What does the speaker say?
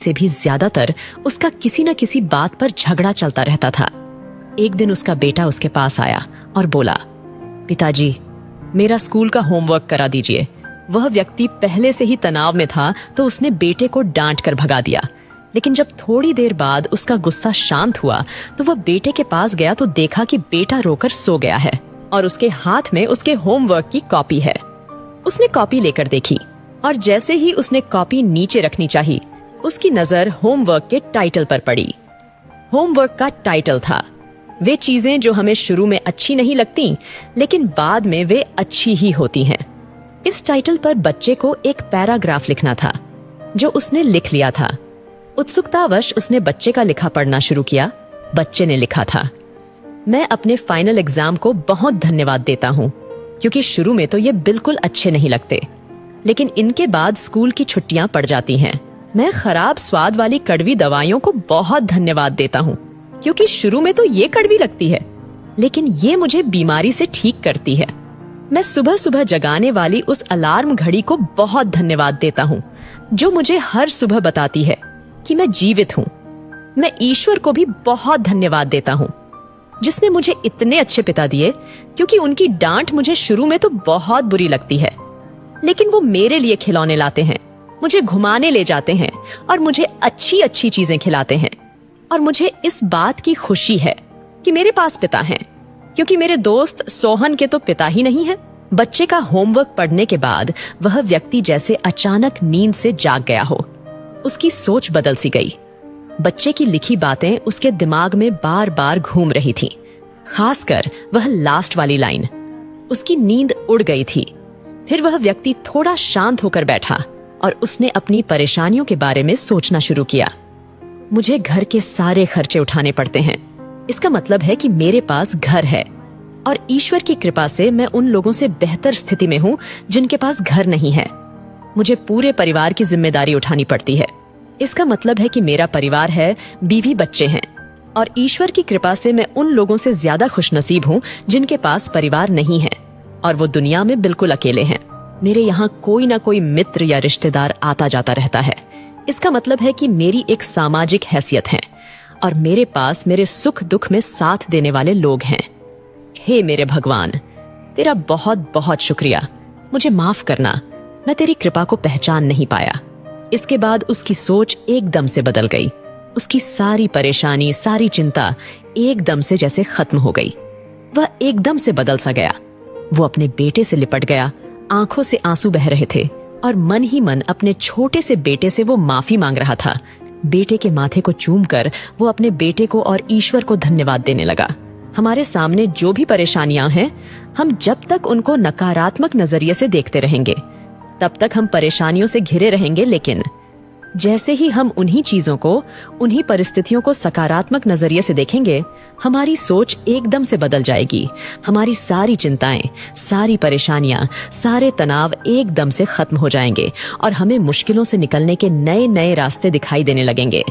से भी ज्यादातर उसका किसी न किसी बात पर झगड़ा चलता रहता था। एक दिन उसका बेटा उसके पास आया और बोला, पिताजी, मेरा स्कूल का होमवर्क करा दीजिए। वह व्यक्ति पहले से ही तनाव में था तो उसने बेटे को डांट कर भगा दिया। लेकिन जब थोड़ी देर बाद उसका गुस्सा शांत हुआ तो वह बेटे के पास गया तो देखा कि बेटा रोकर सो गया है और उसके हाथ में उसके होमवर्क की कॉपी है। उसने कॉपी लेकर देखी और जैसे ही उसने कॉपी नीचे रखनी चाहिए, उसकी नजर होमवर्क के टाइटल पर पड़ी। होमवर्क का टाइटल था, वे चीजें जो हमें शुरू में अच्छी नहीं लगती लेकिन बाद में वे अच्छी ही होती हैं। इस टाइटल पर बच्चे को एक पैराग्राफ लिखना था जो उसने लिख लिया था। उत्सुकतावश उसने बच्चे का लिखा पढ़ना शुरू किया। बच्चे ने लिखा था, मैं अपने फाइनल एग्जाम को बहुत धन्यवाद देता हूँ क्योंकि शुरू में तो ये बिल्कुल अच्छे नहीं लगते, लेकिन इनके बाद स्कूल की छुट्टियां पड़ जाती हैं। मैं खराब स्वाद वाली कड़वी दवाइयों को बहुत धन्यवाद देता हूँ क्योंकि शुरू में तो ये कड़वी लगती है लेकिन ये मुझे बीमारी से ठीक करती है। मैं सुबह सुबह जगाने वाली उस अलार्म घड़ी को बहुत धन्यवाद देता हूँ जो मुझे हर सुबह बताती है कि मैं जीवित हूँ। मैं ईश्वर को भी बहुत धन्यवाद देता हूँ जिसने मुझे इतने अच्छे पिता दिए क्योंकि उनकी डांट मुझे शुरू में तो बहुत बुरी लगती है, लेकिन वो मेरे लिए खिलौने लाते हैं, मुझे घुमाने ले जाते हैं और मुझे अच्छी अच्छी चीजें खिलाते हैं। और मुझे इस बात की खुशी है कि मेरे पास पिता हैं क्योंकि मेरे दोस्त सोहन के तो पिता ही नहीं है। बच्चे का होमवर्क पढ़ने के बाद वह व्यक्ति जैसे अचानक नींद से जाग गया हो। उसकी सोच बदल सी गई। बच्चे की लिखी बातें उसके दिमाग में बार बार घूम रही थीं, खासकर वह लास्ट वाली लाइन। उसकी नींद उड़ गई थी। फिर वह व्यक्ति थोड़ा शांत होकर बैठा और उसने अपनी परेशानियों के बारे में सोचना शुरू किया। मुझे घर के सारे खर्चे उठाने पड़ते हैं, इसका मतलब है कि मेरे पास घर है और ईश्वर की कृपा से मैं उन लोगों से बेहतर स्थिति में हूँ जिनके पास घर नहीं है। मुझे पूरे परिवार की जिम्मेदारी उठानी पड़ती है, इसका मतलब है कि मेरा परिवार है, बीवी बच्चे हैं और ईश्वर की कृपा से मैं उन लोगों से ज्यादा खुशनसीब हूँ जिनके पास परिवार नहीं है और वो दुनिया में बिल्कुल अकेले हैं। मेरे यहाँ कोई ना कोई मित्र या रिश्तेदार आता जाता रहता है, इसका मतलब है कि मेरी एक सामाजिक हैसियत है और मेरे पास मेरे सुख दुख में साथ देने वाले लोग हैं। हे मेरे भगवान, तेरा बहुत बहुत शुक्रिया। मुझे माफ करना, मैं तेरी कृपा को पहचान नहीं पाया। इसके बाद उसकी सोच एकदम से बदल गई। उसकी सारी परेशानी, सारी चिंता एकदम से जैसे खत्म हो गई। वह एकदम से बदल सा गया। वो अपने बेटे से लिपट गया। आंखों से आंसू बह रहे थे और मन ही मन अपने छोटे से बेटे से वो माफी मांग रहा था। बेटे के माथे को चूमकर वो अपने बेटे को और ईश्वर को धन्यवाद देने लगा। हमारे सामने जो भी परेशानियां हैं, हम जब तक उनको नकारात्मक नजरिए से देखते रहेंगे तब तक हम परेशानियों से घिरे रहेंगे, लेकिन जैसे ही हम उन्हीं चीजों को, उन्हीं परिस्थितियों को सकारात्मक नजरिए से देखेंगे, हमारी सोच एकदम से बदल जाएगी। हमारी सारी चिंताएं, सारी परेशानियां, सारे तनाव एकदम से खत्म हो जाएंगे और हमें मुश्किलों से निकलने के नए नए रास्ते दिखाई देने लगेंगे।